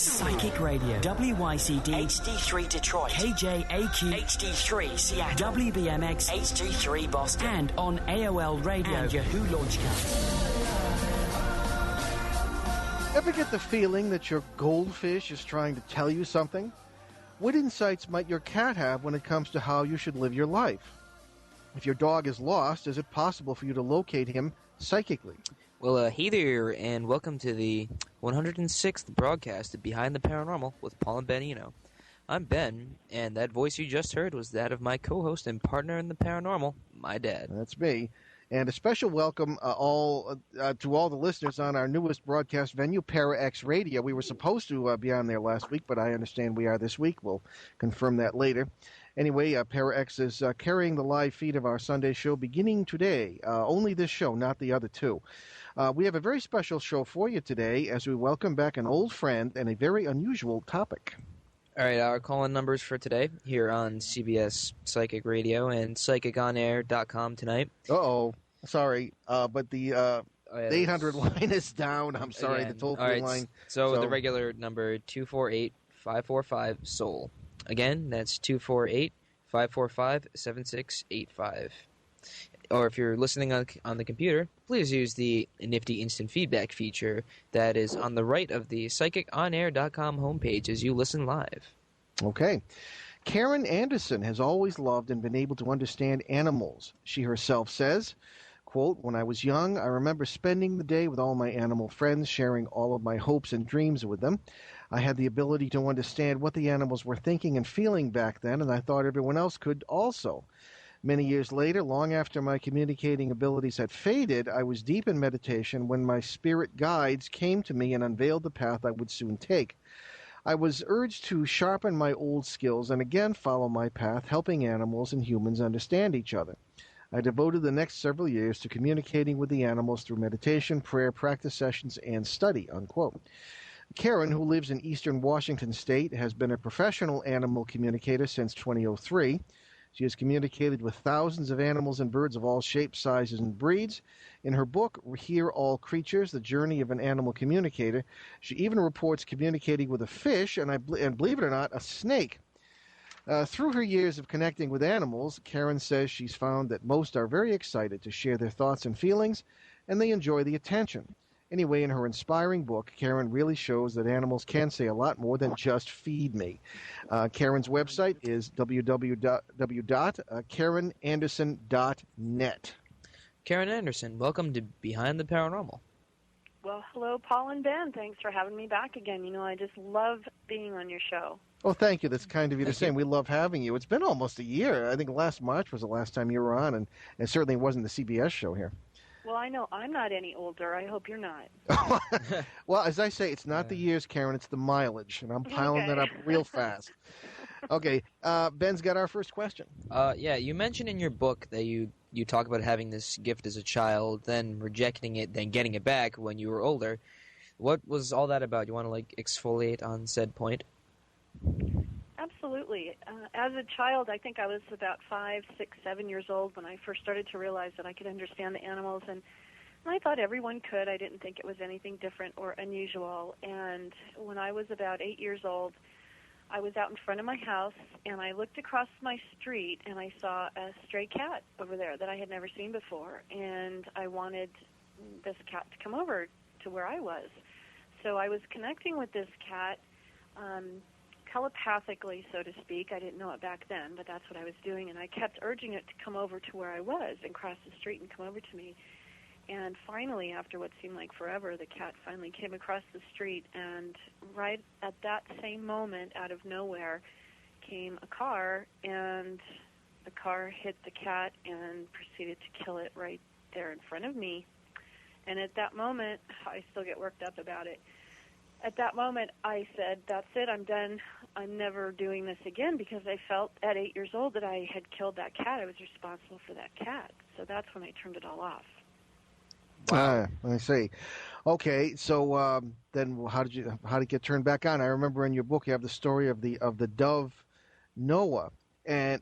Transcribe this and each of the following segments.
Psychic Radio, WYCD HD3 Detroit, KJAQ HD3 Seattle, WBMX HD3 Boston, and on AOL Radio and Yahoo Launchpad. Ever get the feeling that your goldfish is trying to tell you something? What insights might your cat have when it comes to how you should live your life? If your dog is lost, is it possible for you to locate him psychically? Well, hey there, and welcome to the 106th broadcast of Behind the Paranormal with Paul and Ben Eno. I'm Ben, and that voice you just heard was that of my co-host and partner in the paranormal, my dad. That's me. And a special welcome to all the listeners on our newest broadcast venue, ParaX Radio. We were supposed to be on there last week, but I understand we are this week. We'll confirm that later. Anyway, ParaX is carrying the live feed of our Sunday show beginning today. Only this show, not the other two. We have a very special show for you today as we welcome back an old friend and a very unusual topic. All right, our call-in numbers for today here on CBS Psychic Radio and PsychicOnAir.com tonight. Uh-oh. Sorry, but the 800 line is down. I'm sorry, again, the toll-free line. So the regular number, 248-545-SOUL. Again, that's 248-545-7685. Or if you're listening on the computer, please use the nifty instant feedback feature that is on the right of the PsychicOnAir.com homepage as you listen live. Okay. Karen Anderson has always loved and been able to understand animals. She herself says, quote, "When I was young, I remember spending the day with all my animal friends, sharing all of my hopes and dreams with them. I had the ability to understand what the animals were thinking and feeling back then, and I thought everyone else could also. Many years later, long after my communicating abilities had faded, I was deep in meditation when my spirit guides came to me and unveiled the path I would soon take. I was urged to sharpen my old skills and again follow my path, helping animals and humans understand each other. I devoted the next several years to communicating with the animals through meditation, prayer, practice sessions, and study," unquote. Karen, who lives in eastern Washington state, has been a professional animal communicator since 2003. She has communicated with thousands of animals and birds of all shapes, sizes, and breeds. In her book, Hear All Creatures, The Journey of an Animal Communicator, she even reports communicating with a fish and believe it or not, a snake. Through her years of connecting with animals, Karen says she's found that most are very excited to share their thoughts and feelings, and they enjoy the attention. Anyway, in her inspiring book, Karen really shows that animals can say a lot more than just feed me. Karen's website is www.karenanderson.net. Karen Anderson, welcome to Behind the Paranormal. Well, hello, Paul and Ben. Thanks for having me back again. You know, I just love being on your show. Oh, thank you. That's kind of you to say. We love having you. It's been almost a year. I think last March was the last time you were on, and it certainly wasn't the CBS show here. Well, I know I'm not any older. I hope you're not. Well, as I say, it's not the years, Karen. It's the mileage, and I'm piling that up real fast. Okay, Ben's got our first question. Yeah, you mentioned in your book that you talk about having this gift as a child, then rejecting it, then getting it back when you were older. What was all that about? You want to, exfoliate on said point? Absolutely. As a child, I think I was about 5, 6, 7 years old when I first started to realize that I could understand the animals, and I thought everyone could. I didn't think it was anything different or unusual. And when I was about 8 years old, I was out in front of my house, and I looked across my street, and I saw a stray cat over there that I had never seen before, and I wanted this cat to come over to where I was. So I was connecting with this cat telepathically, so to speak. I didn't know it back then, but that's what I was doing, and I kept urging it to come over to where I was and cross the street and come over to me. And finally, after what seemed like forever, the cat finally came across the street, and right at that same moment, out of nowhere, came a car, and the car hit the cat and proceeded to kill it right there in front of me. And at that moment, I still get worked up about it. At that moment, I said, that's it, I'm done. I'm never doing this again, because I felt at 8 years old that I had killed that cat. I was responsible for that cat. So that's when I turned it all off. Wow. I see. Okay, so then how did it get turned back on? I remember in your book you have the story of the dove Noah, and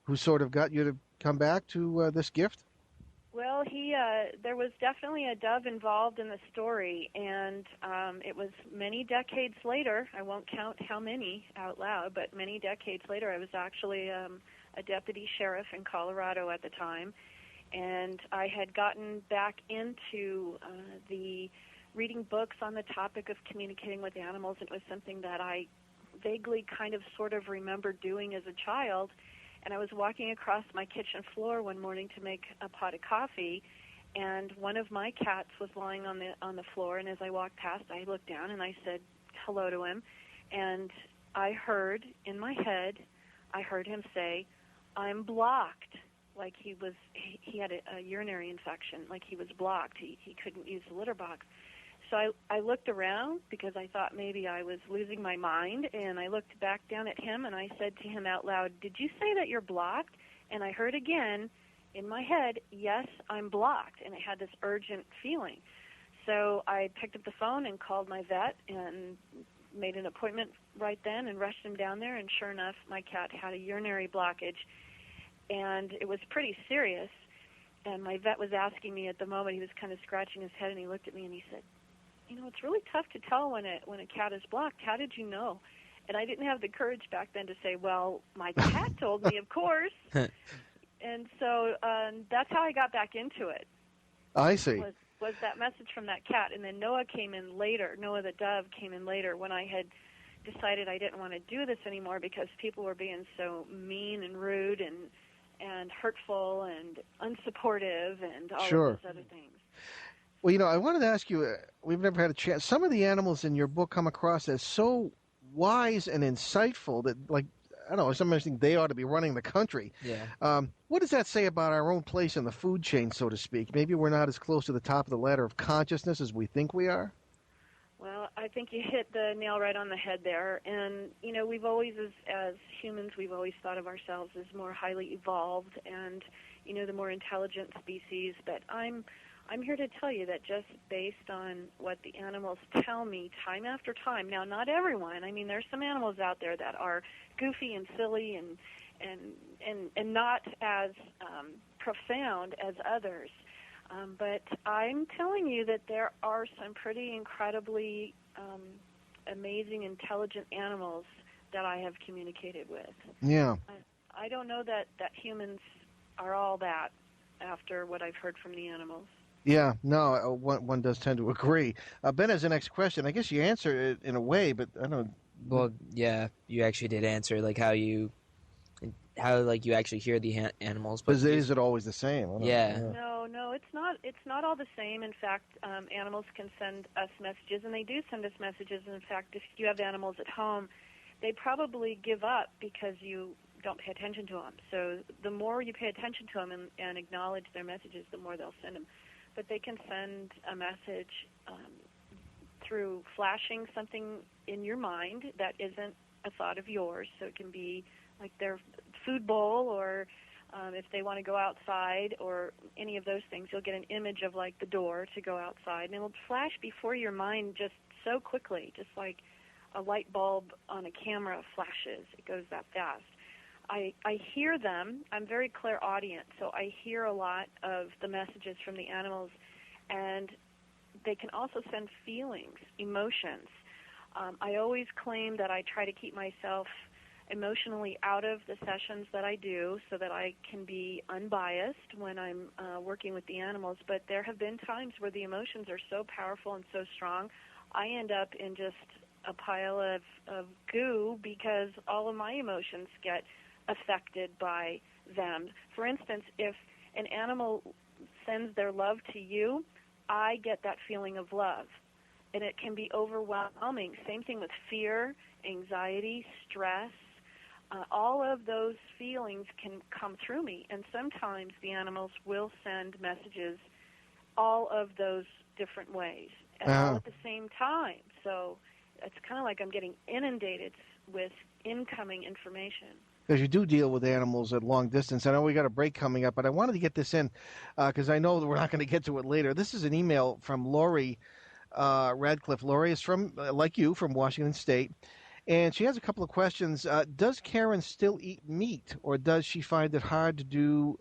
who sort of got you to come back to this gift? Well, there was definitely a dove involved in the story, and it was many decades later. I won't count how many out loud, but many decades later, I was actually a deputy sheriff in Colorado at the time, and I had gotten back into the reading books on the topic of communicating with animals, and it was something that I vaguely kind of sort of remember doing as a child. And I was walking across my kitchen floor one morning to make a pot of coffee, and one of my cats was lying on the floor. And as I walked past, I looked down and I said hello to him, and I heard in my head, I heard him say, "I'm blocked." Like he had a urinary infection, like he was blocked. He couldn't use the litter box. So I looked around because I thought maybe I was losing my mind, and I looked back down at him, and I said to him out loud, "Did you say that you're blocked?" And I heard again in my head, "Yes, I'm blocked," and it had this urgent feeling. So I picked up the phone and called my vet and made an appointment right then and rushed him down there, and sure enough, my cat had a urinary blockage, and it was pretty serious. And my vet was asking me at the moment, he was kind of scratching his head, and he looked at me and he said, "You know, it's really tough to tell when a cat is blocked. How did you know?" And I didn't have the courage back then to say, "Well, my cat told me, of course." And so that's how I got back into it. I see. Was that message from that cat. And then Noah came in later. Noah the dove came in later when I had decided I didn't want to do this anymore because people were being so mean and rude and hurtful and unsupportive and all Sure. of those other things. Well, you know, I wanted to ask you, we've never had a chance. Some of the animals in your book come across as so wise and insightful that, like, I don't know, sometimes think they ought to be running the country. Yeah. What does that say about our own place in the food chain, so to speak? Maybe we're not as close to the top of the ladder of consciousness as we think we are? Well, I think you hit the nail right on the head there. And, you know, we've always, as humans, we've always thought of ourselves as more highly evolved and, you know, the more intelligent species. But I'm here to tell you that just based on what the animals tell me time after time, now not everyone, I mean there's some animals out there that are goofy and silly and not as profound as others, but I'm telling you that there are some pretty incredibly amazing, intelligent animals that I have communicated with. Yeah. I don't know that humans are all that after what I've heard from the animals. Yeah, no, one does tend to agree. Ben has the next question. I guess you answered it in a way, but I don't know. Well, yeah, you actually did answer, like, how you actually hear the animals. But Is it always the same? I don't Yeah. know. No, it's not. It's not all the same. In fact, animals can send us messages, and they do send us messages. In fact, if you have animals at home, they probably give up because you don't pay attention to them. So the more you pay attention to them and acknowledge their messages, the more they'll send them. But they can send a message through flashing something in your mind that isn't a thought of yours. So it can be like their food bowl, or if they want to go outside, or any of those things. You'll get an image of like the door to go outside, and it will flash before your mind just so quickly, just like a light bulb on a camera flashes. It goes that fast. I hear them. I'm very clairaudient, so I hear a lot of the messages from the animals, and they can also send feelings, emotions. I always claim that I try to keep myself emotionally out of the sessions that I do so that I can be unbiased when I'm working with the animals, but there have been times where the emotions are so powerful and so strong, I end up in just a pile of goo because all of my emotions get affected by them. For instance, if an animal sends their love to you, I get that feeling of love, and it can be overwhelming. Same thing with fear, anxiety, stress. All of those feelings can come through me, and sometimes the animals will send messages all of those different ways, and all at the same time. So it's kind of like I'm getting inundated with incoming information. Because you do deal with animals at long distance. I know we got a break coming up, but I wanted to get this in because I know that we're not going to get to it later. This is an email from Lori Radcliffe. Lori is from, like you, from Washington State, and she has a couple of questions. Does Karen still eat meat, or does she find it hard to do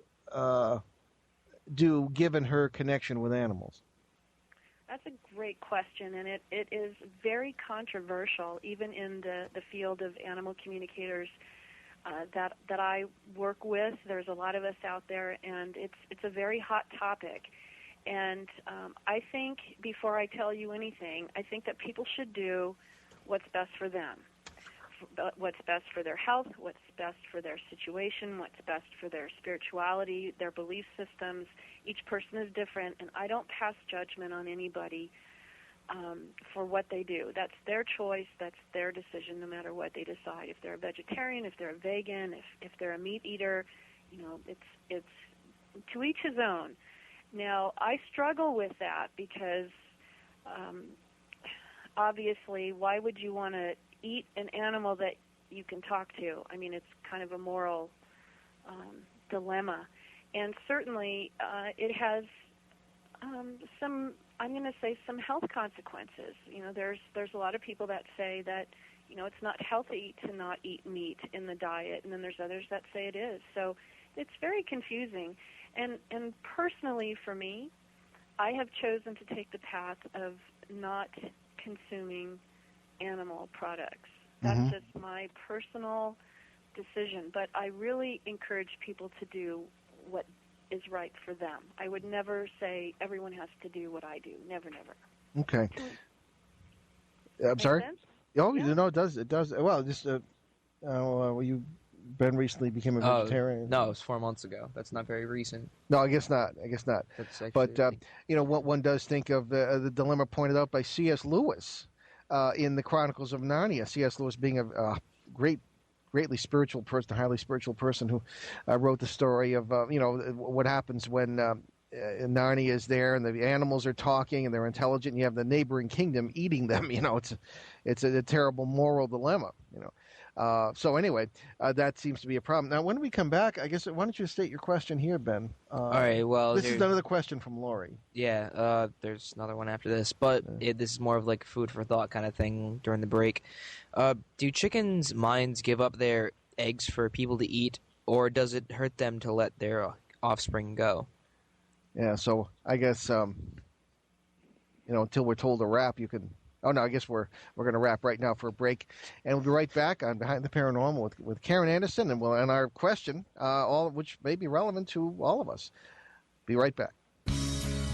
do, given her connection with animals? That's a great question, and it is very controversial, even in the field of animal communicators that I work with. There's a lot of us out there, and it's a very hot topic. And I think, before I tell you anything, I think that people should do what's best for them, what's best for their health, what's best for their situation, what's best for their spirituality, their belief systems. Each person is different, and I don't pass judgment on anybody for what they do. That's their choice. That's their decision, no matter what they decide. If they're a vegetarian, if they're a vegan, if they're a meat eater, it's to each his own. Now, I struggle with that because obviously, why would you want to eat an animal that you can talk to? I mean, it's kind of a moral dilemma. And certainly it has some, I'm going to say, some health consequences. There's a lot of people that say that, it's not healthy to not eat meat in the diet, and then there's others that say it is. So it's very confusing. And personally, for me, I have chosen to take the path of not consuming animal products. That's just my personal decision. But I really encourage people to do what is right for them. I would never say everyone has to do what I do. Never, never. Okay. I'm sorry? Sense? Oh, Yeah. no, it does. It does. Well, just Ben recently became a vegetarian. No, it was 4 months ago. That's not very recent. No, I guess not. That's actually, But what one does think of the dilemma pointed out by C.S. Lewis in the Chronicles of Narnia. C.S. Lewis being a greatly spiritual person, a highly spiritual person who wrote the story of what happens when Narnia is there and the animals are talking and they're intelligent, and you have the neighboring kingdom eating them. It's a terrible moral dilemma. So anyway, that seems to be a problem. Now, when we come back, I guess, why don't you state your question here, Ben? all right, well, This is another question from Lori. Yeah, there's another one after this, but this is more of like a food for thought kind of thing during the break. Do chickens' minds give up their eggs for people to eat, or does it hurt them to let their offspring go? Yeah, so I guess until we're told to wrap, you can. Oh no, I guess we're going to wrap right now for a break, and we'll be right back on Behind the Paranormal with Karen Anderson, and we'll end our question, all of which may be relevant to all of us. Be right back.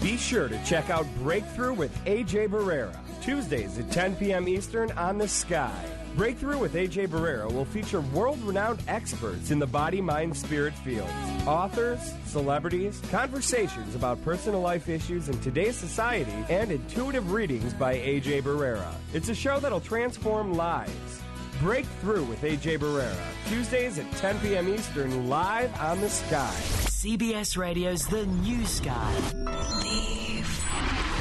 Be sure to check out Breakthrough with AJ Barrera, Tuesdays at 10 p.m. Eastern on The Sky. Breakthrough with AJ Barrera will feature world-renowned experts in the body, mind, spirit fields. Authors, celebrities, conversations about personal life issues in today's society, and intuitive readings by AJ Barrera. It's a show that'll transform lives. Breakthrough with AJ Barrera, Tuesdays at 10 p.m. Eastern, live on The Sky. CBS Radio's The New Sky. Believe.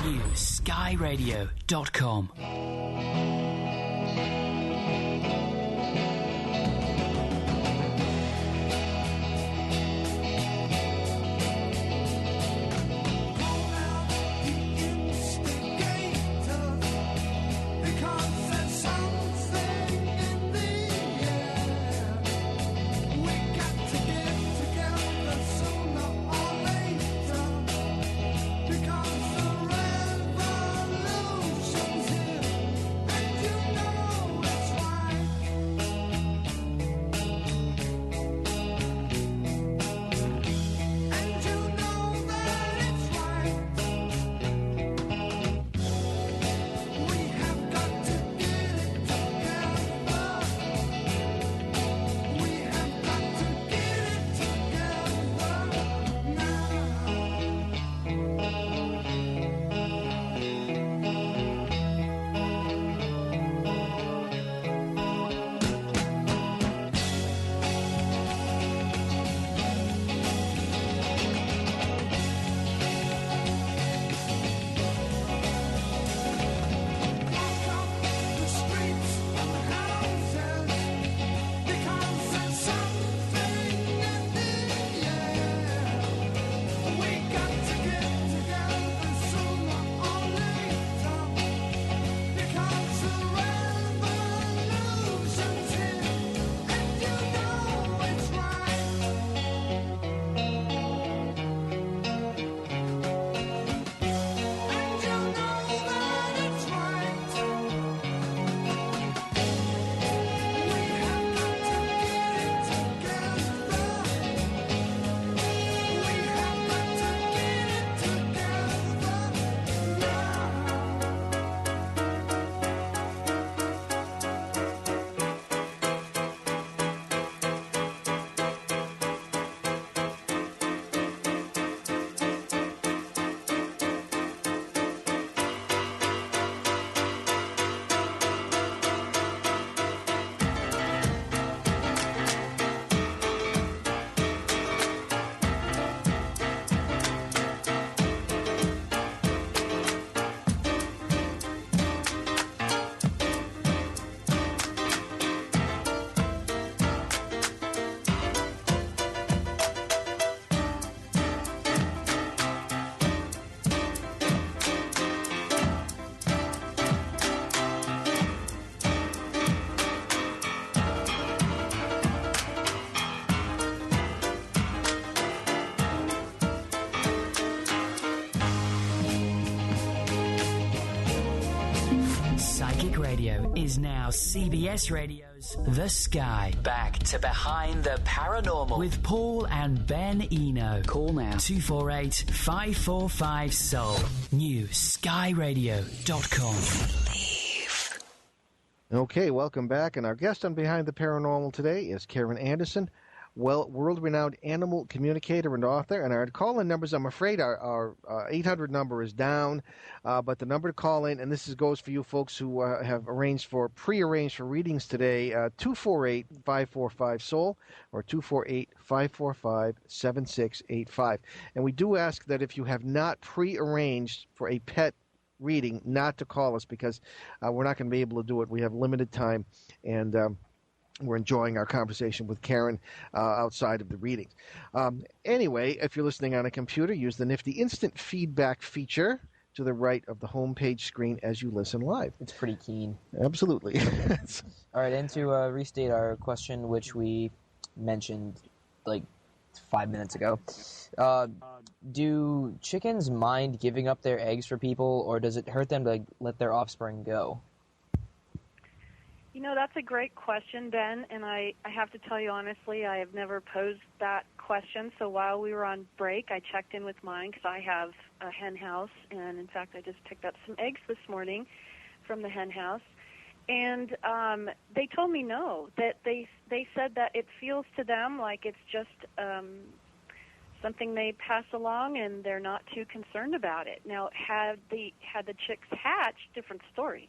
NewSkyRadio.com. is now CBS Radio's The Sky. Back to Behind the Paranormal. With Paul and Ben Eno. Call now 248-545-SOUL. New skyradio.com. Okay, welcome back. And our guest on Behind the Paranormal today is Karen Anderson, world-renowned animal communicator and author. And our call-in numbers, I'm afraid our 800 number is down, but the number to call in, and this goes for you folks who have pre-arranged for readings today, 248-545-SOUL or 248-545-7685. And we do ask that if you have not pre-arranged for a pet reading, not to call us, because we're not going to be able to do it. We have limited time, and we're enjoying our conversation with Karen outside of the readings. Anyway, if you're listening on a computer, use the nifty instant feedback feature to the right of the homepage screen as you listen live. It's pretty keen. Absolutely. All right, and to restate our question, which we mentioned like 5 minutes ago, do chickens mind giving up their eggs for people, or does it hurt them to let their offspring go? You know, that's a great question, Ben, and I have to tell you honestly, I have never posed that question. So while we were on break, I checked in with mine because I have a hen house, and in fact, I just picked up some eggs this morning from the hen house. And they told me no, that they said that it feels to them like it's just something they pass along, and they're not too concerned about it. Now, had the chicks hatched, different story.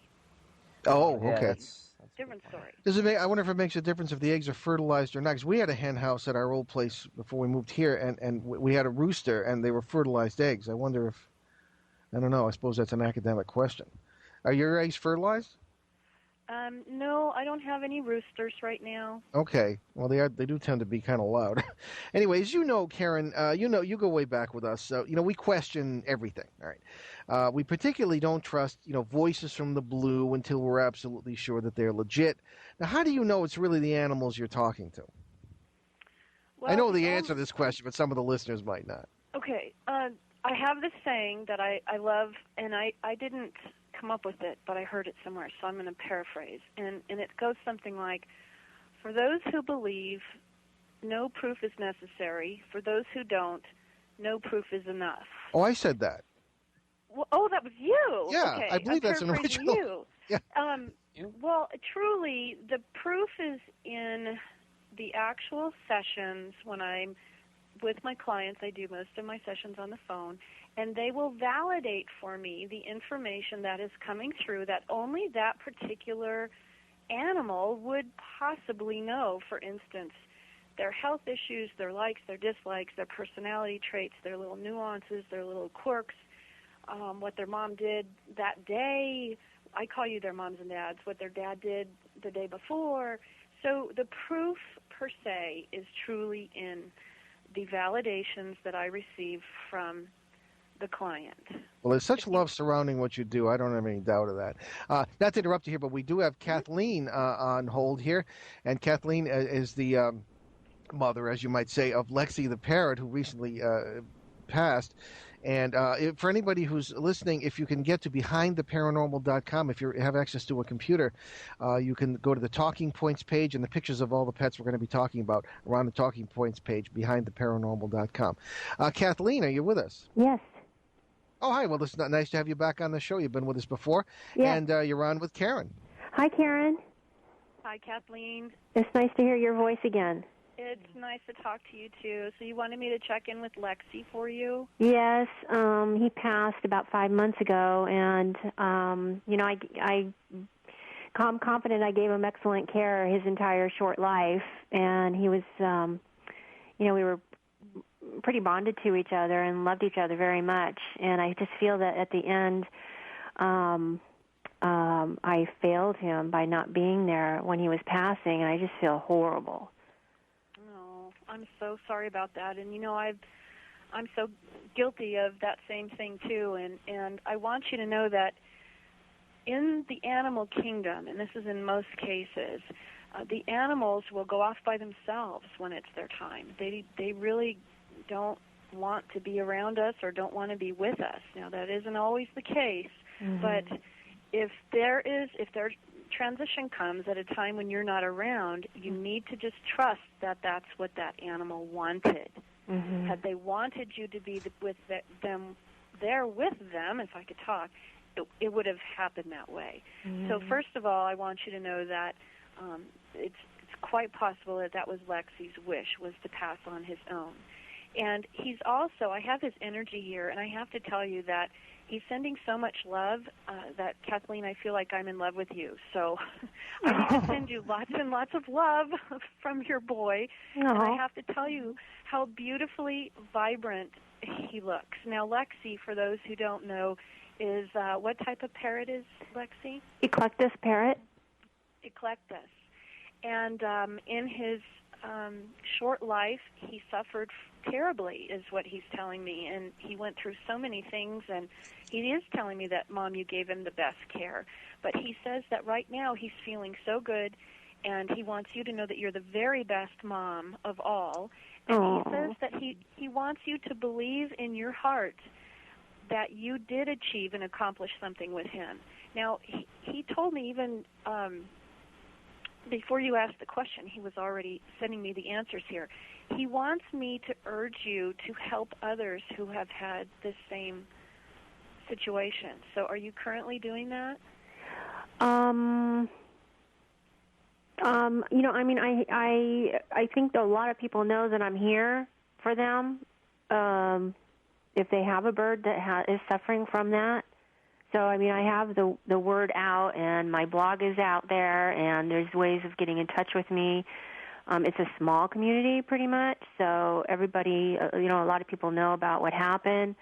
Oh, okay. Yeah, that's Different story. Does it I wonder if it makes a difference if the eggs are fertilized or not. Because we had a hen house at our old place before we moved here, and we had a rooster, and they were fertilized eggs. I wonder if, I don't know, I suppose that's an academic question. Are your eggs fertilized? No, I don't have any roosters right now. Okay. Well, they do tend to be kind of loud. Anyways, you know, Karen, you go way back with us. So, we question everything. All right. We particularly don't trust, voices from the blue until we're absolutely sure that they're legit. Now, how do you know it's really the animals you're talking to? Well, I know the answer to this question, but some of the listeners might not. Okay. I have this saying that I love, and I didn't come up with it, but I heard it somewhere, so I'm going to paraphrase. And it goes something like, for those who believe, no proof is necessary. For those who don't, no proof is enough. Oh, I said that. Well, that was you. Yeah, okay. I believe that's an paraphrasing original. You. Yeah. Well, truly, the proof is in the actual sessions. When I'm with my clients, I do most of my sessions on the phone, and they will validate for me the information that is coming through that only that particular animal would possibly know. For instance, their health issues, their likes, their dislikes, their personality traits, their little nuances, their little quirks, what their mom did that day. I call you their moms and dads, what their dad did the day before. So the proof, per se, is truly in the validations that I receive from the client. Well, there's such love surrounding what you do. I don't have any doubt of that. Not to interrupt you here, but we do have Kathleen on hold here. And Kathleen is the mother, as you might say, of Lexi the parrot, who recently passed. And for anybody who's listening, if you can get to behindtheparanormal.com, if you have access to a computer, you can go to the Talking Points page, and the pictures of all the pets we're going to be talking about are on the Talking Points page, behindtheparanormal.com. Kathleen, are you with us? Yes. Oh, hi. Well, it's nice to have you back on the show. You've been with us before. Yes. And you're on with Karen. Hi, Karen. Hi, Kathleen. It's nice to hear your voice again. It's nice to talk to you, too. So you wanted me to check in with Lexi for you? Yes, he passed about 5 months ago, and, I'm confident I gave him excellent care his entire short life, and he was, we were pretty bonded to each other and loved each other very much, and I just feel that at the end, I failed him by not being there when he was passing, and I just feel horrible. I'm so sorry about that, and I'm so guilty of that same thing too. And I want you to know that in the animal kingdom, and this is in most cases, the animals will go off by themselves when it's their time. They really don't want to be around us or don't want to be with us. Now that isn't always the case, but if they're transition comes at a time when you're not around, you need to just trust that that's what that animal wanted. Mm-hmm. Had they wanted you to be there with them, if I could talk, it would have happened that way. Mm-hmm. So first of all, I want you to know that it's quite possible that was Lexi's wish, was to pass on his own. And he's also, I have his energy here, and I have to tell you that he's sending so much love that, Kathleen, I feel like I'm in love with you. So I need to send you lots and lots of love from your boy. Aww. And I have to tell you how beautifully vibrant he looks. Now, Lexi, for those who don't know, is what type of parrot is Lexi? Eclectus parrot. Eclectus. And in his short life, he suffered terribly, is what he's telling me. And he went through so many things, and he is telling me that, Mom, you gave him the best care. But he says that right now he's feeling so good, and he wants you to know that you're the very best mom of all. And Aww. he says that he wants you to believe in your heart that you did achieve and accomplish something with him. Now, he told me even before you asked the question, he was already sending me the answers here. He wants me to urge you to help others who have had the same situation. So are you currently doing that? You know, I mean, I think that a lot of people know that I'm here for them. If they have a bird that is suffering from that. So, I mean, I have the word out, and my blog is out there, and there's ways of getting in touch with me. It's a small community, pretty much, so everybody, you know, a lot of people know about what happened,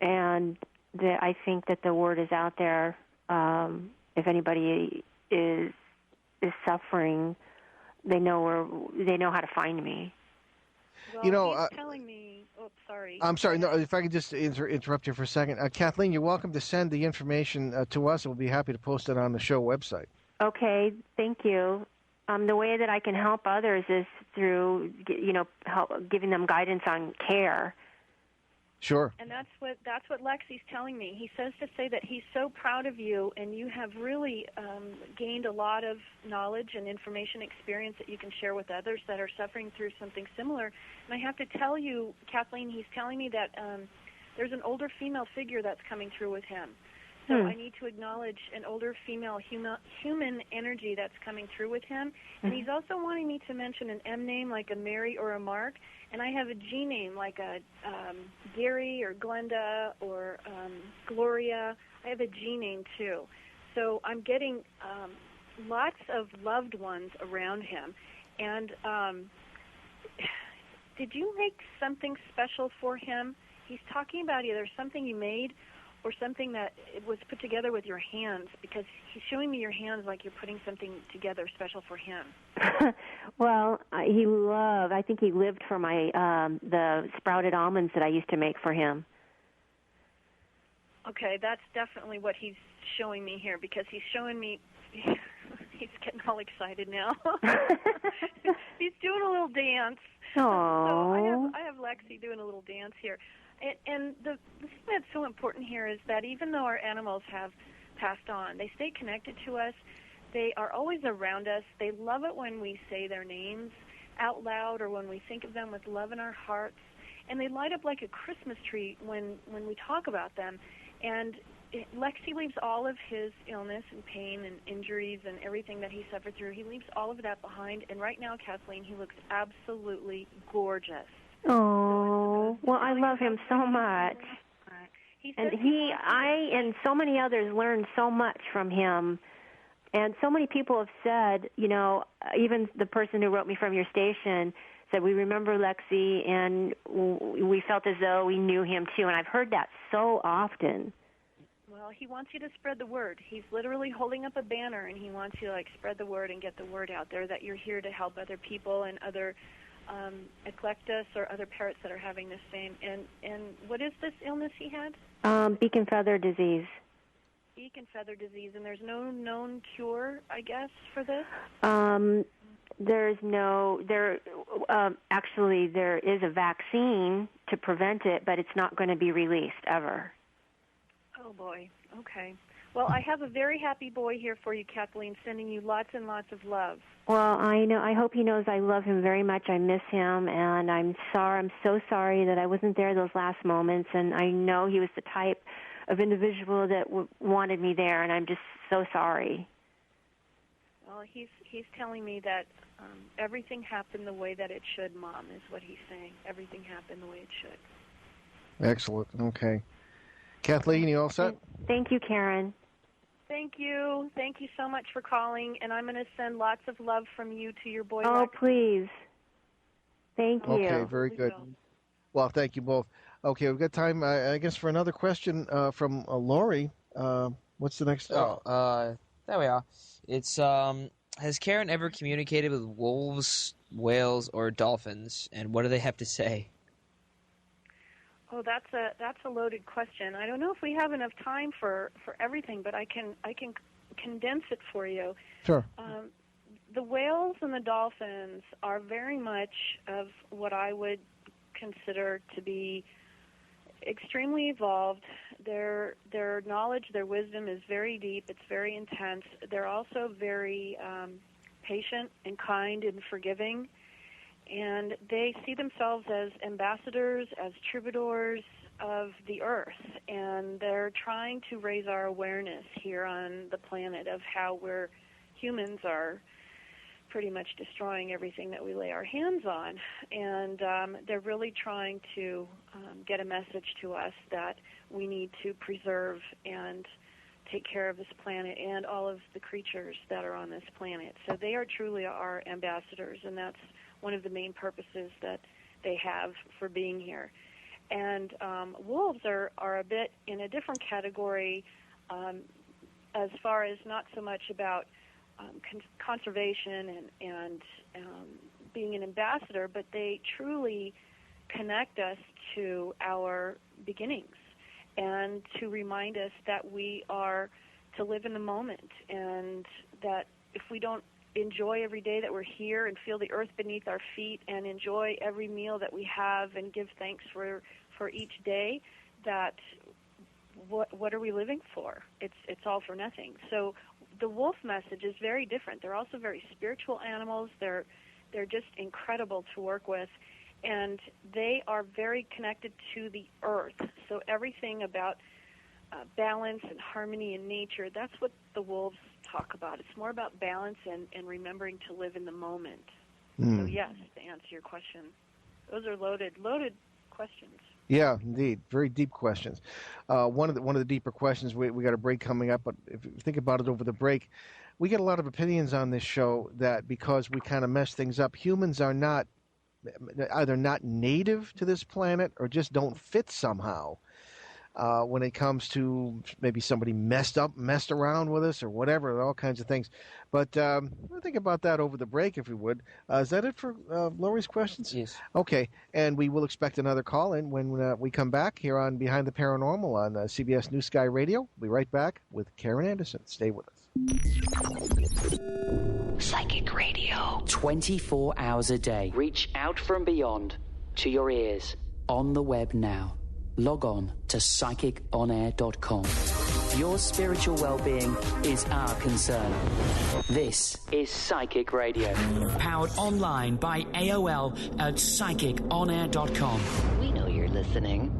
and I think that the word is out there. If anybody is suffering, they know how to find me. Well, You know, he's telling me. Oh, sorry. I'm sorry. No, if I could just interrupt you for a second. Kathleen, you're welcome to send the information to us. We'll be happy to post it on the show website. Okay, thank you. The way that I can help others is through, you know, giving them guidance on care. Sure. And that's what Lexi's telling me. He says to say that he's so proud of you, and you have really gained a lot of knowledge and information, experience that you can share with others that are suffering through something similar. And I have to tell you, Kathleen, he's telling me that there's an older female figure that's coming through with him. So I need to acknowledge an older female human energy that's coming through with him. And he's also wanting me to mention an M name like a Mary or a Mark. And I have a G name like a Gary or Glenda or Gloria. I have a G name too. So I'm getting lots of loved ones around him. And did you make something special for him? He's talking about either something you made or something that it was put together with your hands, because he's showing me your hands like you're putting something together special for him. Well, I think he lived for my the sprouted almonds that I used to make for him. Okay, that's definitely what he's showing me here, because he's showing me, he's getting all excited now. He's doing a little dance. Aww. So I have Lexi doing a little dance here. And the thing that's so important here is that even though our animals have passed on, they stay connected to us. They are always around us. They love it when we say their names out loud or when we think of them with love in our hearts. And they light up like a Christmas tree when we talk about them. And Lexi leaves all of his illness and pain and injuries and everything that he suffered through. He leaves all of that behind. And right now, Kathleen, he looks absolutely gorgeous. Oh, well, I love him so much. And I and so many others learned so much from him. And so many people have said, you know, even the person who wrote me from your station said, we remember Lexi, and we felt as though we knew him too. And I've heard that so often. Well, he wants you to spread the word. He's literally holding up a banner, and he wants you to, like, spread the word and get the word out there that you're here to help other people and other eclectus or other parrots that are having the same. And what is this illness he had? Beak and feather disease. Beak and feather disease, and there's no known cure, I guess, for this? Actually, there is a vaccine to prevent it, but it's not going to be released ever. Oh, boy. Okay. Well, I have a very happy boy here for you, Kathleen, sending you lots and lots of love. Well, I know. I hope he knows I love him very much. I miss him, and I'm sorry. I'm so sorry that I wasn't there those last moments. And I know he was the type of individual that wanted me there, and I'm just so sorry. Well, he's telling me that everything happened the way that it should, Mom, is what he's saying. Everything happened the way it should. Excellent. Okay. Kathleen, you all set? Thank you, Karen. Thank you. Thank you so much for calling, and I'm going to send lots of love from you to your boy. Oh, please. Thank you. Okay, very good. Well, thank you both. Okay, we've got time, I guess, for another question from Lori. What's the next? There we are. It's has Karen ever communicated with wolves, whales, or dolphins, and what do they have to say? Oh, that's a loaded question. I don't know if we have enough time for everything, but I can condense it for you. Sure. The whales and the dolphins are very much of what I would consider to be extremely evolved. Their knowledge, their wisdom is very deep. It's very intense. They're also very patient and kind and forgiving. And they see themselves as ambassadors, as troubadours of the earth. And they're trying to raise our awareness here on the planet of how humans are pretty much destroying everything that we lay our hands on. And they're really trying to get a message to us that we need to preserve and take care of this planet and all of the creatures that are on this planet. So they are truly our ambassadors, and that's one of the main purposes that they have for being here. And wolves are a bit in a different category as far as not so much about conservation and being an ambassador, but they truly connect us to our beginnings and to remind us that we are to live in the moment, and that if we don't enjoy every day that we're here and feel the earth beneath our feet and enjoy every meal that we have and give thanks for each day, that what are we living for? It's all for nothing. So the wolf message is very different. They're also very spiritual animals. They're just incredible to work with, and they are very connected to the earth. So everything about balance and harmony in nature, that's what the wolves talk about. It's more about balance and remembering to live in the moment. So yes, to answer your question, those are loaded questions. Yeah, indeed, very deep questions. One of the deeper questions. We got a break coming up, but if you think about it over the break, we get a lot of opinions on this show that because we kind of mess things up, humans are either not native to this planet or just don't fit somehow. When it comes to maybe somebody messed around with us or whatever, all kinds of things. But we'll think about that over the break, if we would. Is that it for Lori's questions? Yes. Okay, and we will expect another call in when we come back here on Behind the Paranormal on CBS New Sky Radio. We'll be right back with Karen Anderson. Stay with us. Psychic Radio. 24 hours a day. Reach out from beyond to your ears. On the web now. Log on to psychiconair.com. Your spiritual well-being is our concern. This is Psychic Radio. Powered online by AOL at psychiconair.com. We know you're listening.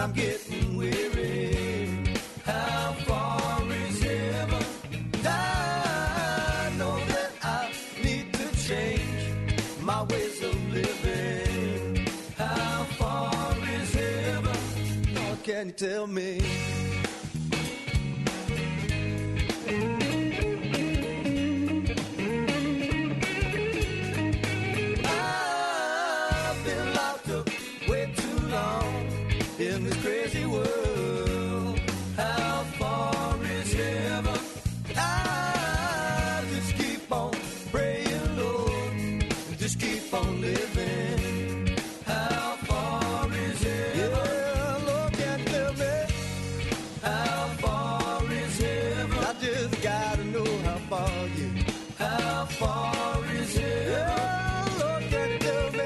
I'm getting weary. How far is heaven? And I know that I need to change my ways of living. can you tell me? I've been locked up way too long in this crazy world. How far is heaven? I just keep on praying, Lord, and just keep on living. How far is heaven? Yeah, Lord, can you tell me? How far is heaven? I just gotta know how far, yeah. How far is heaven? Yeah, Lord, can you tell me?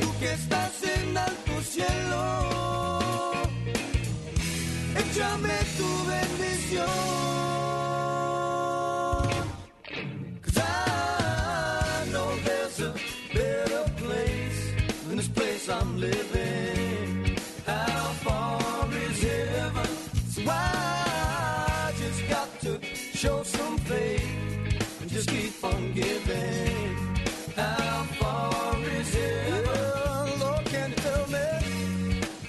Tú que estás en alto cielo, échame tu bendición. 'Cause I know there's a better place than this place I'm living. How far is heaven? So I just got to show some faith and just keep on giving. How far is heaven? Yeah, Lord, can you tell me?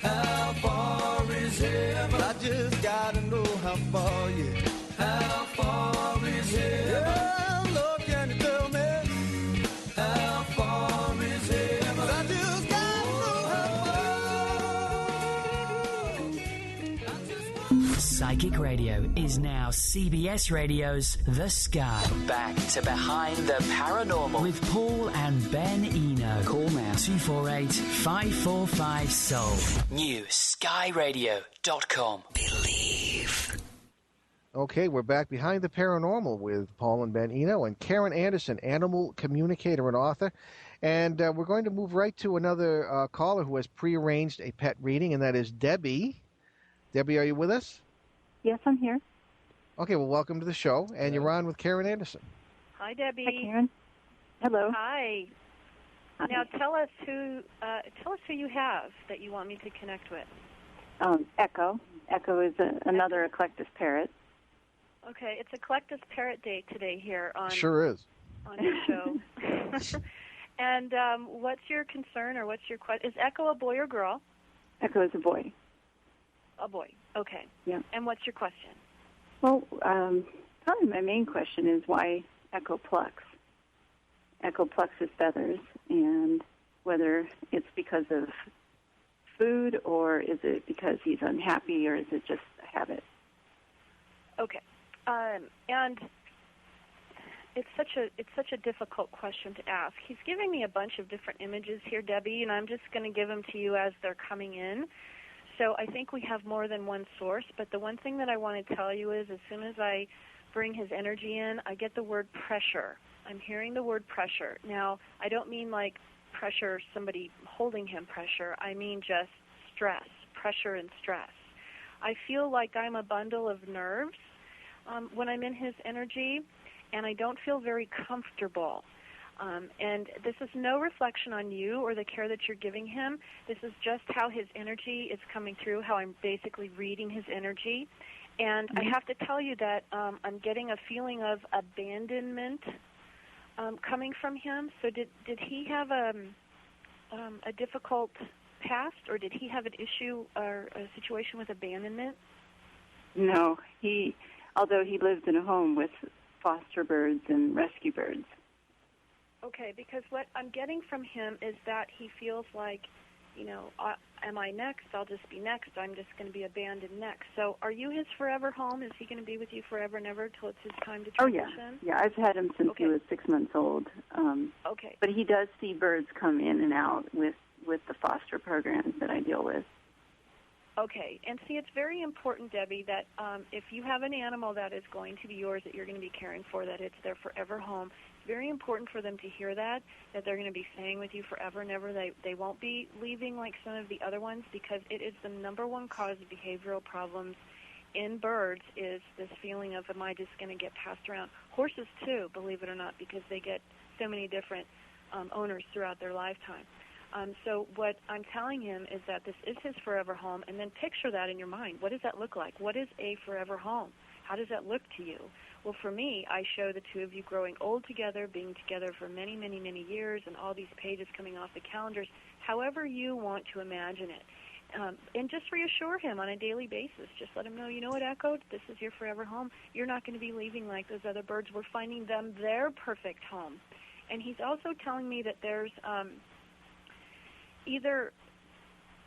How far is heaven? I just gotta know how far, yeah. How far is heaven? Yeah, Lord, can you tell me? How far is heaven? I just gotta know how far. I just want Psychic Radio is now CBS Radio's The Sky. Back to Behind the Paranormal with Paul and Ben Eno. Call now 248-545-SOUL. New skyradio.com. Believe. Okay, we're back behind the paranormal with Paul and Ben Eno and Karen Anderson, animal communicator and author. And we're going to move right to another caller who has prearranged a pet reading, and that is Debbie. Debbie, are you with us? Yes, I'm here. Okay, well, welcome to the show, and you're on with Karen Anderson. Hi, Debbie. Hi, Karen. Hello. Hi. Hi. Now tell us who you have that you want me to connect with. Echo. Echo is another Eclectus parrot. Okay, it's Eclectus Parrot Day today here on Sure is. on your show. And what's your concern or what's your question? Is Echo a boy or girl? Echo is a boy. A boy. Okay. Yeah. And what's your question? Well, probably my main question is why Echo plucks. Echo plucks his feathers, and whether it's because of food or is it because he's unhappy or is it just a habit? Okay. And it's such a difficult question to ask. He's giving me a bunch of different images here, Debbie, and I'm just going to give them to you as they're coming in. So I think we have more than one source, but the one thing that I want to tell you is as soon as I bring his energy in, I get the word pressure. I'm hearing the word pressure. Now, I don't mean like pressure, somebody holding him pressure. I mean just stress, pressure and stress. I feel like I'm a bundle of nerves when I'm in his energy, and I don't feel very comfortable. And this is no reflection on you or the care that you're giving him. This is just how his energy is coming through, how I'm basically reading his energy. And I have to tell you that I'm getting a feeling of abandonment coming from him. So did he have a difficult past, or did he have an issue or a situation with abandonment? No, although he lived in a home with foster birds and rescue birds. Okay, because what I'm getting from him is that he feels like, am I next? I'll just be next. I'm just going to be abandoned next. So are you his forever home? Is he going to be with you forever and ever till it's his time to transition? Oh, yeah. Yeah, I've had him since he was 6 months old. Okay. But he does see birds come in and out with the foster programs that I deal with. Okay, and see, it's very important, Debbie, that if you have an animal that is going to be yours, that you're going to be caring for, that it's their forever home, it's very important for them to hear that they're going to be staying with you forever and ever. They won't be leaving like some of the other ones, because it is the number one cause of behavioral problems in birds is this feeling of, am I just going to get passed around? Horses, too, believe it or not, because they get so many different owners throughout their lifetime. So what I'm telling him is that this is his forever home, and then picture that in your mind. What does that look like? What is a forever home? How does that look to you? Well, for me, I show the two of you growing old together, being together for many, many, many years, and all these pages coming off the calendars, however you want to imagine it. And just reassure him on a daily basis. Just let him know, you know what, Echo, this is your forever home. You're not going to be leaving like those other birds. We're finding them their perfect home. And he's also telling me that there's either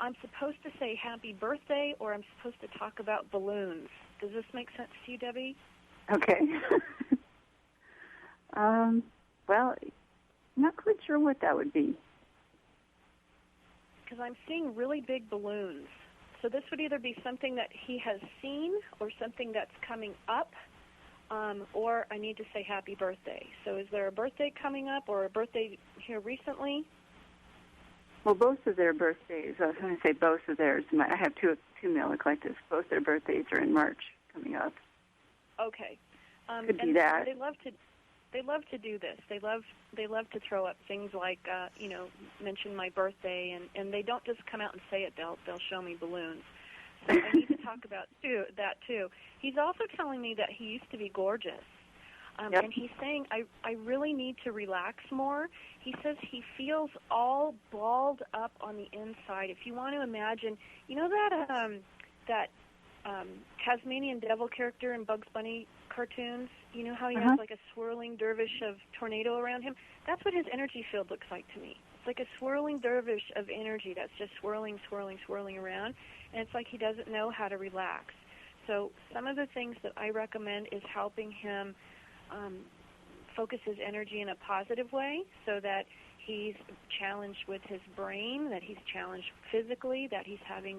I'm supposed to say happy birthday or I'm supposed to talk about balloons. Does this make sense to you, Debbie? Okay. Well, not quite sure what that would be. Because I'm seeing really big balloons. So this would either be something that he has seen or something that's coming up, or I need to say happy birthday. So is there a birthday coming up or a birthday here recently? Well, both of their birthdays, I was going to say both of theirs. I have two male eclectus. Both their birthdays are in March coming up. Okay. Could be that. They love to do this. They love to throw up things like mention my birthday, and they don't just come out and say it. They'll show me balloons. So I need to talk about that too. He's also telling me that he used to be gorgeous. Yep. And he's saying, I really need to relax more. He says he feels all balled up on the inside. If you want to imagine, you know that Tasmanian devil character in Bugs Bunny cartoons? You know how he has like a swirling dervish of tornado around him? That's what his energy field looks like to me. It's like a swirling dervish of energy that's just swirling, swirling, swirling around, and it's like he doesn't know how to relax. So some of the things that I recommend is helping him focus his energy in a positive way so that he's challenged with his brain, that he's challenged physically, that he's having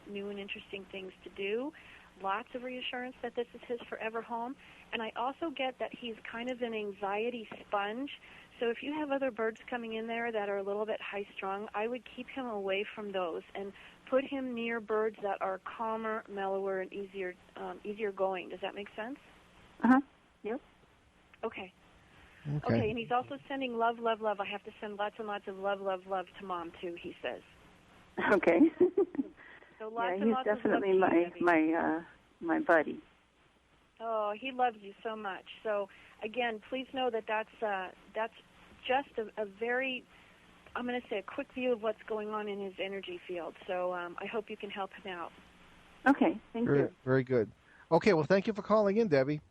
new and interesting things to do, lots of reassurance that this is his forever home. And I also get that he's kind of an anxiety sponge. So if you have other birds coming in there that are a little bit high-strung, I would keep him away from those and put him near birds that are calmer, mellower, and easier going. Does that make sense? Yep. Okay. Okay, and he's also sending love, love, love. I have to send lots and lots of love, love, love to Mom, too, he says. Okay. So lots yeah, and lots he's definitely of love to you, my buddy. Oh, he loves you so much. So, again, please know that that's just a very, I'm going to say, a quick view of what's going on in his energy field. So I hope you can help him out. Okay, thank you. Very good. Okay, well, thank you for calling in, Debbie.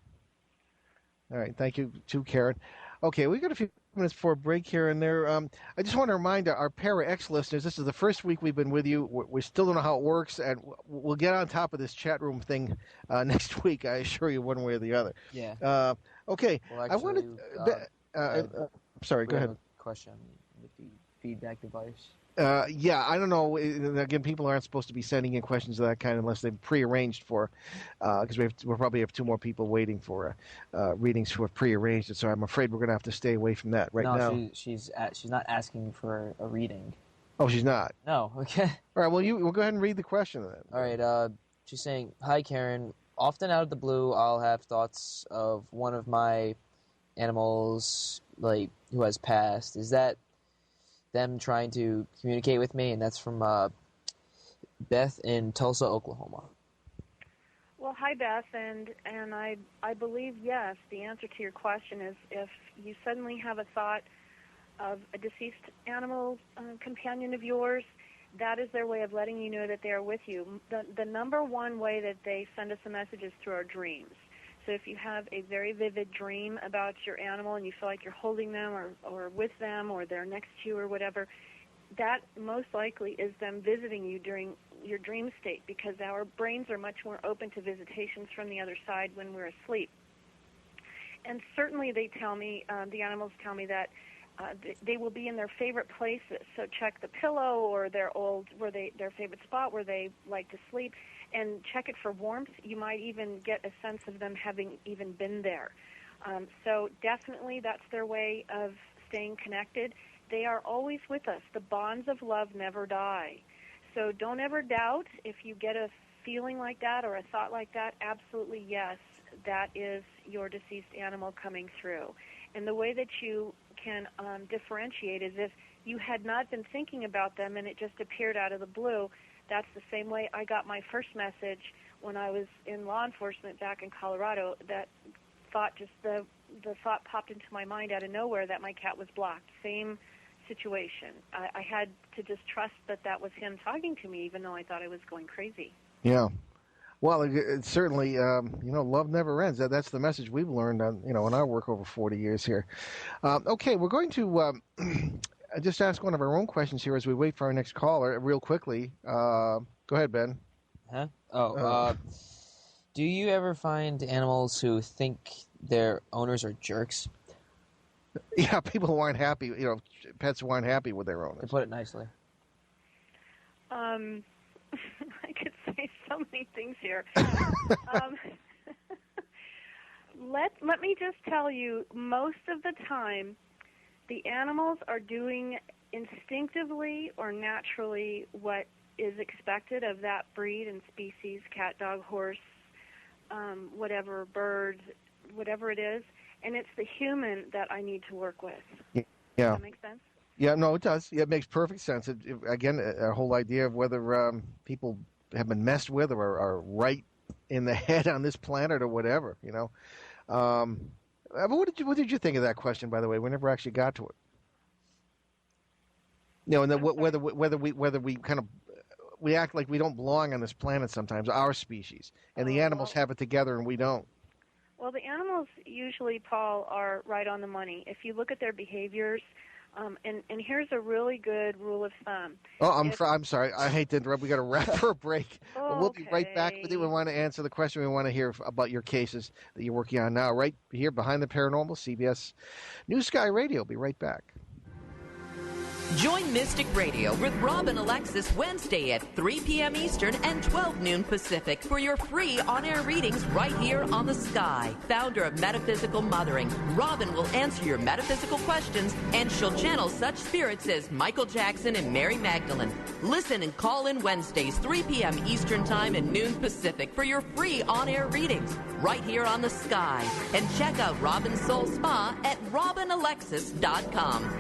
All right, thank you to Karen. Okay, we've got a few minutes before a break here and there. I just want to remind our Para X listeners, this is the first week we've been with you. We still don't know how it works, and we'll get on top of this chat room thing next week, I assure you, one way or the other. Yeah. Okay, well, actually, I wanted... sorry, go ahead. A question with the feedback device. Yeah, I don't know. Again, people aren't supposed to be sending in questions of that kind unless they've prearranged for, because we'll probably have two more people waiting for readings who have prearranged it. So I'm afraid we're going to have to stay away from that now. No, she's not asking for a reading. Oh, she's not? No, okay. All right, well, we'll go ahead and read the question then. All right, she's saying, "Hi, Karen. Often out of the blue, I'll have thoughts of one of my animals, like, who has passed. Is that them trying to communicate with me?" And that's from Beth in Tulsa, Oklahoma. Well, hi, Beth, and I believe, yes, the answer to your question is if you suddenly have a thought of a deceased animal companion of yours, that is their way of letting you know that they are with you. The number one way that they send us a message is through our dreams. So if you have a very vivid dream about your animal and you feel like you're holding them or with them or they're next to you or whatever, that most likely is them visiting you during your dream state, because our brains are much more open to visitations from the other side when we're asleep. And certainly they tell me, the animals tell me that they will be in their favorite places. So check the pillow or their favorite spot where they like to sleep, and check it for warmth. You might even get a sense of them having even been there. So definitely that's their way of staying connected. They are always with us. The bonds of love never die. So don't ever doubt if you get a feeling like that or a thought like that. Absolutely, yes, that is your deceased animal coming through. And the way that you can differentiate is if you had not been thinking about them and it just appeared out of the blue. That's the same way I got my first message when I was in law enforcement back in Colorado. That thought, just the thought popped into my mind out of nowhere that my cat was blocked. Same situation. I had to just trust that was him talking to me, even though I thought I was going crazy. Yeah. Well, it certainly, love never ends. That's the message we've learned on, in our work over 40 years here. Okay, we're going to just ask one of our own questions here as we wait for our next caller real quickly. Go ahead, Ben. Huh? Do you ever find animals who think their owners are jerks? Yeah, people who aren't happy, pets who aren't happy with their owners. To put it nicely. I could say so many things here. Let me just tell you, most of the time, the animals are doing instinctively or naturally what is expected of that breed and species, cat, dog, horse, whatever, bird, whatever it is, and it's the human that I need to work with. Yeah. Does that make sense? Yeah, no, it does. Yeah, it makes perfect sense. Again, a whole idea of whether people have been messed with or are right in the head on this planet or whatever, But what did you think of that question, by the way? We never actually got to it. And then whether we kind of we act like we don't belong on this planet sometimes, our species, and the animals have it together and we don't. Well, the animals usually, Paul, are right on the money. If you look at their behaviors, and here's a really good rule of thumb. Oh, I'm sorry. I hate to interrupt. We got to wrap for a break. But we'll be right back with you. We want to answer the question. We want to hear about your cases that you're working on now, right here behind the paranormal, CBS News Sky Radio. Be right back. Join Mystic Radio with Rob and Alexis Wednesday at 3 p.m. Eastern and 12 noon Pacific for your free on-air readings right here on the Sky. Founder of Metaphysical Mothering, Robin will answer your metaphysical questions, and she'll channel such spirits as Michael Jackson and Mary Magdalene. Listen and call in Wednesdays, 3 p.m. Eastern Time and noon Pacific for your free on-air readings right here on the Sky. And check out Robin's Soul Spa at robinalexis.com.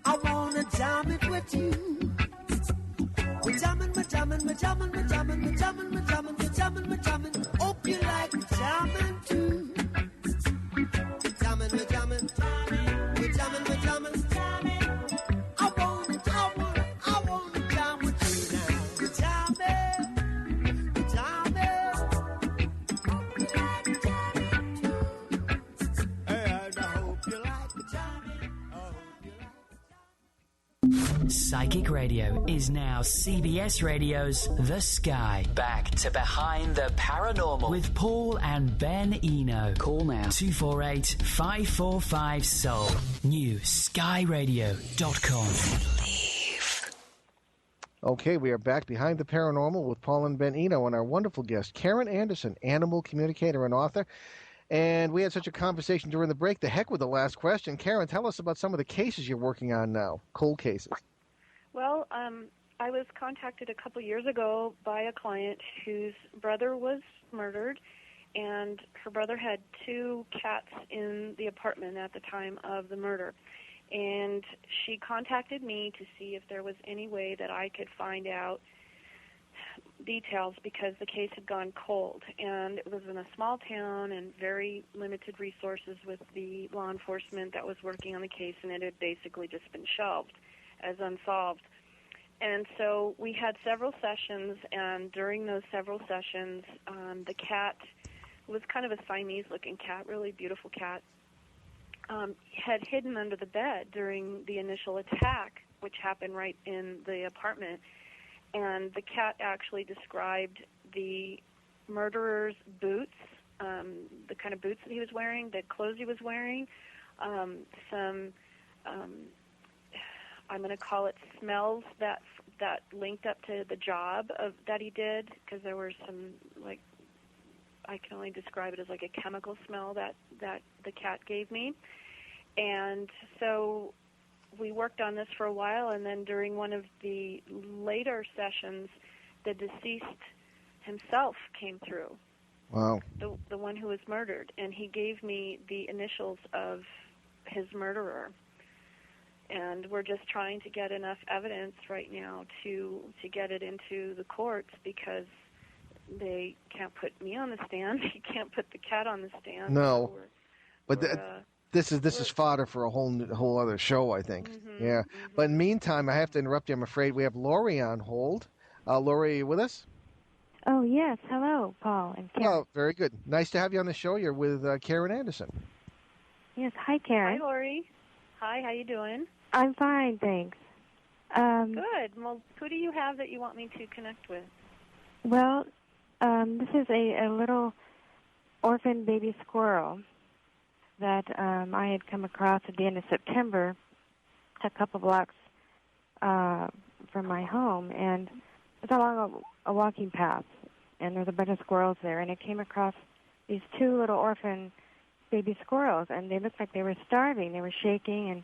I with you. We're jamming, we're jamming, we're jamming, we're jamming, we're jamming, we're jamming, we're jamming, we're jamming. Hope you like jamming too. Jamming, we're jamming, we're jamming, we're jamming. I wanna jam with you now. We're jamming, we're jamming. And I hope you like jamming. I hope you like. Psychic Radio is now CBS Radio's The Sky. Back to Behind the Paranormal with Paul and Ben Eno. Call now 248-545-SOUL. New skyradio.com. Okay, we are back behind the paranormal with Paul and Ben Eno and our wonderful guest, Karen Anderson, animal communicator and author. And we had such a conversation during the break. The heck with the last question. Karen, tell us about some of the cases you're working on now, cold cases. Well, I was contacted a couple years ago by a client whose brother was murdered, and her brother had 2 cats in the apartment at the time of the murder. And she contacted me to see if there was any way that I could find out details because the case had gone cold. And it was in a small town and very limited resources with the law enforcement that was working on the case, and it had basically just been shelved as unsolved. And so we had several sessions, and during those several sessions, the cat was kind of a Siamese-looking cat, really beautiful cat, had hidden under the bed during the initial attack, which happened right in the apartment. And the cat actually described the murderer's boots, the kind of boots that he was wearing, the clothes he was wearing, some, I'm going to call it smells that linked up to the job that he did, because there were some, like, I can only describe it as like a chemical smell that the cat gave me. And so we worked on this for a while, and then during one of the later sessions, the deceased himself came through. Wow. The one who was murdered, and he gave me the initials of his murderer. And we're just trying to get enough evidence right now to get it into the courts, because they can't put me on the stand. You can't put the cat on the stand. No, So but this is fodder for a whole other show, I think. Mm-hmm, yeah. But in the meantime, I have to interrupt you. I'm afraid we have Lori on hold. Lori, are you with us? Oh, yes. Hello, Paul and Karen. Oh, very good. Nice to have you on the show. You're with Karen Anderson. Yes. Hi, Karen. Hi, Lori. Hi, how you doing? I'm fine, thanks. Good. Well, who do you have that you want me to connect with? Well, this is a little orphan baby squirrel that I had come across at the end of September, a couple blocks from my home, and it's along a walking path, and there's a bunch of squirrels there, and I came across these 2 little orphan baby squirrels, and they looked like they were starving. They were shaking,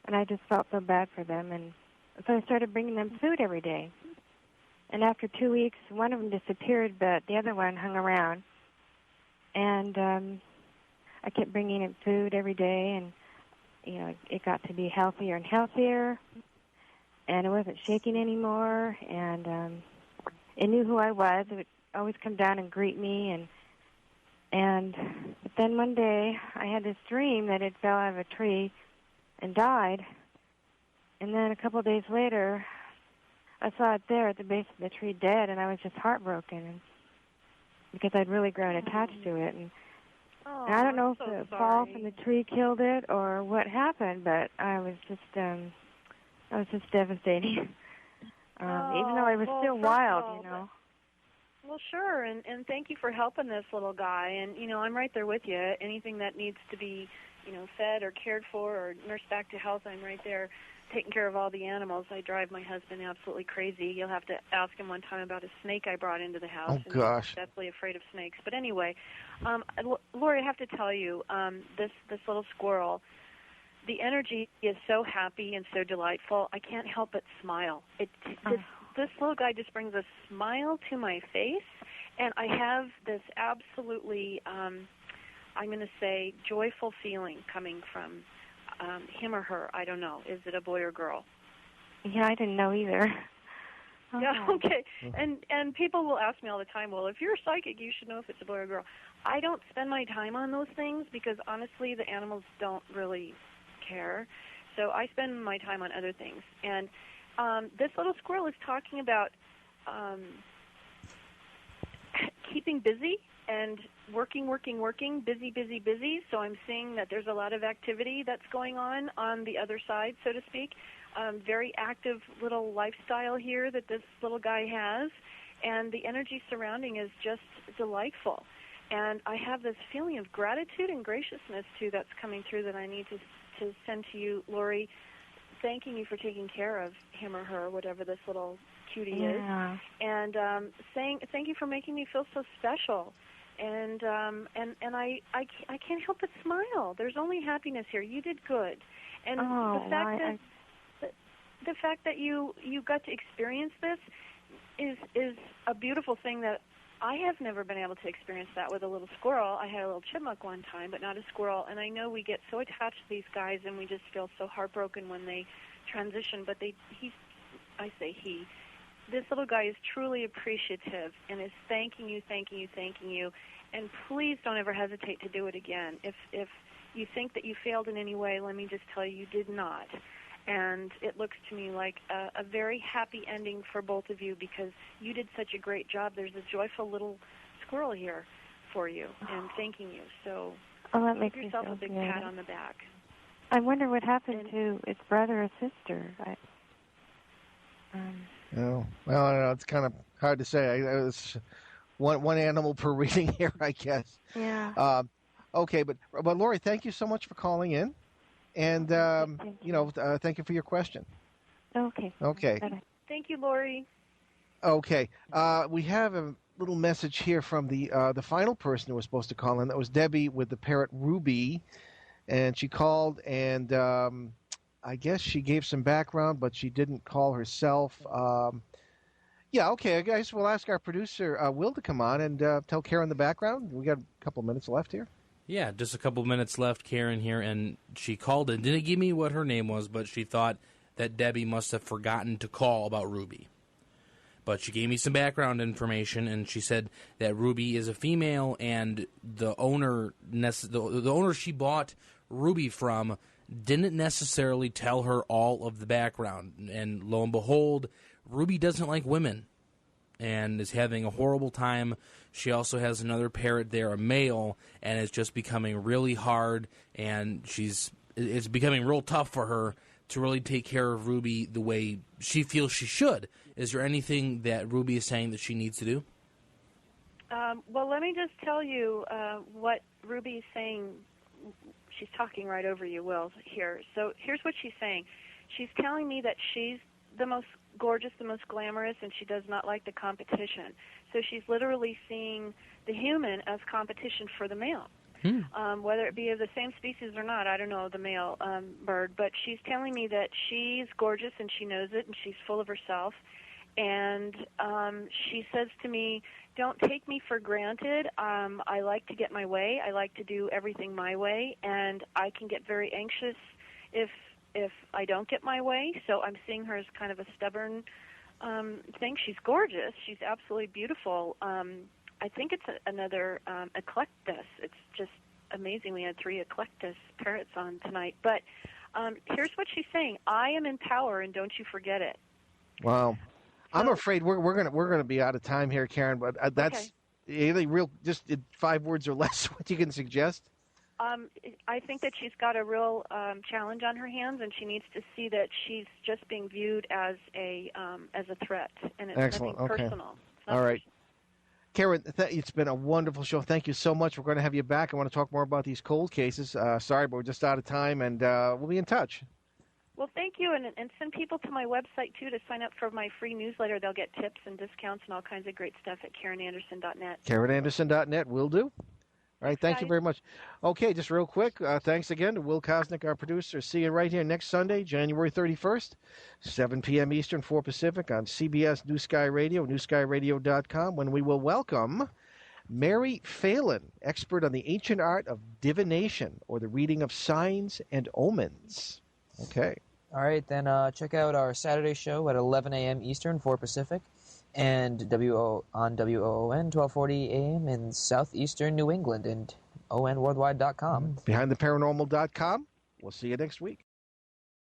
and I just felt so bad for them, and so I started bringing them food every day. And after 2 weeks, one of them disappeared, but the other one hung around. And I kept bringing it food every day, and it got to be healthier and healthier, and it wasn't shaking anymore, and it knew who I was. It would always come down and greet me, but then one day I had this dream that it fell out of a tree and died, and then a couple of days later I saw it there at the base of the tree dead, and I was just heartbroken because I'd really grown attached to it. And I don't know if the fall from the tree killed it or what happened, but I was just devastating. Even though I was still wild, Well, sure, and thank you for helping this little guy. And, I'm right there with you. Anything that needs to be, fed or cared for or nursed back to health, I'm right there taking care of all the animals. I drive my husband absolutely crazy. You'll have to ask him one time about a snake I brought into the house. Oh, gosh. He's deathly afraid of snakes. But anyway, Lori, I have to tell you, this little squirrel, the energy is so happy and so delightful. I can't help but smile. This little guy just brings a smile to my face, and I have this absolutely, I'm going to say, joyful feeling coming from him or her. I don't know. Is it a boy or girl? Yeah, I didn't know either. Yeah, okay. And people will ask me all the time, well, if you're psychic, you should know if it's a boy or a girl. I don't spend my time on those things because, honestly, the animals don't really care. So I spend my time on other things. And this little squirrel is talking about keeping busy and working, busy. So I'm seeing that there's a lot of activity that's going on the other side, so to speak. Very active little lifestyle here that this little guy has, and the energy surrounding is just delightful. And I have this feeling of gratitude and graciousness, too, that's coming through that I need to send to you, Lori, thanking you for taking care of him or her, whatever this little cutie is, and saying thank you for making me feel so special. And I can't help but smile. There's only happiness here. You did good. And the fact that you got to experience this is a beautiful thing that I have never been able to experience that with a little squirrel. I had a little chipmunk one time, but not a squirrel. And I know we get so attached to these guys, and we just feel so heartbroken when they transition. But this little guy is truly appreciative and is thanking you. And please don't ever hesitate to do it again. If you think that you failed in any way, let me just tell you, you did not. And it looks to me like a very happy ending for both of you because you did such a great job. There's a joyful little squirrel here for you and thanking you. So give yourself a big pat on the back. I wonder what happened to its brother or sister. Well, I don't know. It's kind of hard to say. It's one animal per reading here, I guess. Yeah. Okay, but Lori, thank you so much for calling in. And, thank you for your question. Okay. Okay. Bye-bye. Thank you, Lori. Okay. We have a little message here from the final person who was supposed to call in. That was Debbie with the parrot Ruby. And she called, and I guess she gave some background, but she didn't call herself. Okay, I guess we'll ask our producer, Will, to come on and tell Karen the background. We got a couple minutes left here. Yeah, just a couple minutes left, Karen here, and she called and didn't give me what her name was, but she thought that Debbie must have forgotten to call about Ruby. But she gave me some background information, and she said that Ruby is a female, and the owner she bought Ruby from didn't necessarily tell her all of the background. And lo and behold, Ruby doesn't like women and is having a horrible time. She also has another parrot there, a male, and it's just becoming really hard, and it's becoming real tough for her to really take care of Ruby the way she feels she should. Is there anything that Ruby is saying that she needs to do? Well, let me just tell you what Ruby is saying. She's talking right over you, Will, here. So here's what she's saying. She's telling me that she's the most gorgeous, the most glamorous, and she does not like the competition. So she's literally seeing the human as competition for the male. Whether it be of the same species or not, I don't know, the male bird, but she's telling me that she's gorgeous and she knows it and she's full of herself. And she says to me, don't take me for granted. I like to get my way. I like to do everything my way, and I can get very anxious if I don't get my way. So I'm seeing her as kind of a stubborn thing. She's gorgeous. She's absolutely beautiful. I think it's another eclectus. It's just amazing. We had 3 eclectus parrots on tonight. But here's what she's saying. I am in power, and don't you forget it. Wow. I'm afraid we're gonna be out of time here, Karen. But that's really real. Just 5 words or less. What you can suggest? I think that she's got a real challenge on her hands, and she needs to see that she's just being viewed as a threat, and it's excellent. nothing personal. All right, Karen, it's been a wonderful show. Thank you so much. We're going to have you back. I want to talk more about these cold cases. Sorry, but we're just out of time, and we'll be in touch. Well, thank you, and send people to my website, too, to sign up for my free newsletter. They'll get tips and discounts and all kinds of great stuff at KarenAnderson.net. KarenAnderson.net will do. All right, thank you very much. Okay, just real quick, thanks again to Will Kosnick, our producer. See you right here next Sunday, January 31st, 7 p.m. Eastern, 4 Pacific, on CBS New Sky Radio, newskyradio.com, when we will welcome Mary Phelan, expert on the ancient art of divination, or the reading of signs and omens. Okay. All right, then check out our Saturday show at 11 a.m. Eastern, 4 Pacific, and on WOON, 1240 a.m. in southeastern New England, and onworldwide.com. BehindTheParanormal.com. We'll see you next week.